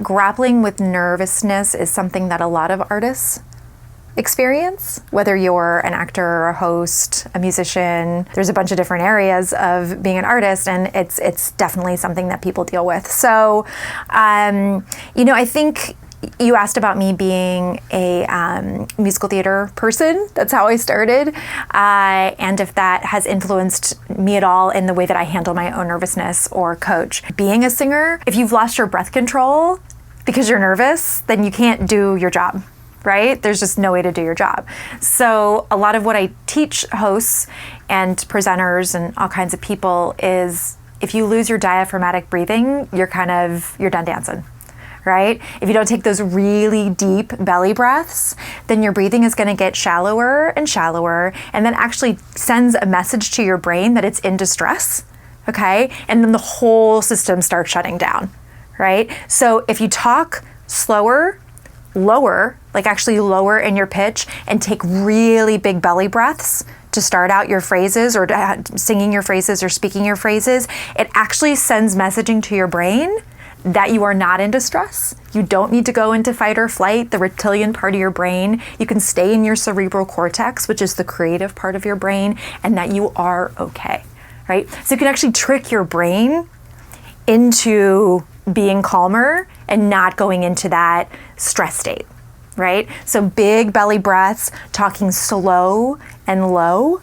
grappling with nervousness is something that a lot of artists experience, whether you're an actor or a host, a musician. There's a bunch of different areas of being an artist, and it's definitely something that people deal with. So, I think you asked about me being a musical theater person. That's how I started. And if that has influenced me at all in the way that I handle my own nervousness or coach. Being a singer, if you've lost your breath control because you're nervous, then you can't do your job, right? There's just no way to do your job. So a lot of what I teach hosts and presenters and all kinds of people is if you lose your diaphragmatic breathing, you're done dancing. Right? If you don't take those really deep belly breaths, then your breathing is going to get shallower and shallower, and then actually sends a message to your brain that it's in distress, okay? And then the whole system starts shutting down, right? So if you talk slower, lower, like actually lower in your pitch, and take really big belly breaths to start out your phrases or singing your phrases or speaking your phrases, it actually sends messaging to your brain that you are not in distress. You don't need to go into fight or flight, the reptilian part of your brain. You can stay in your cerebral cortex, which is the creative part of your brain, and that you are okay, right? So you can actually trick your brain into being calmer and not going into that stress state, right? So big belly breaths, talking slow and low,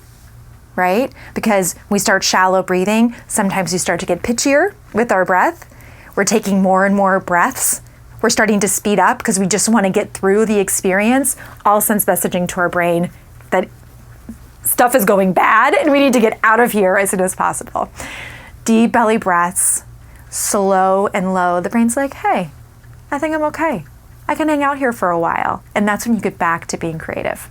right? Because we start shallow breathing, sometimes we start to get pitchier with our breath. We're taking more and more breaths. We're starting to speed up because we just want to get through the experience. All sends messaging to our brain that stuff is going bad and we need to get out of here as soon as possible. Deep belly breaths, slow and low. The brain's like, hey, I think I'm okay. I can hang out here for a while. And that's when you get back to being creative.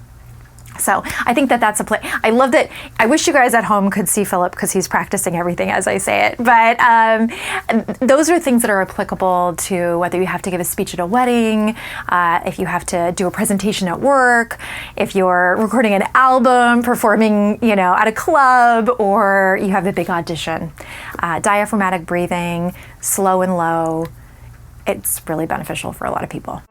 So I think that that's a play. I love that. I wish you guys at home could see Philip because he's practicing everything as I say it. But those are things that are applicable to whether you have to give a speech at a wedding, if you have to do a presentation at work, if you're recording an album, performing, at a club, or you have a big audition. Diaphragmatic breathing, slow and low. It's really beneficial for a lot of people.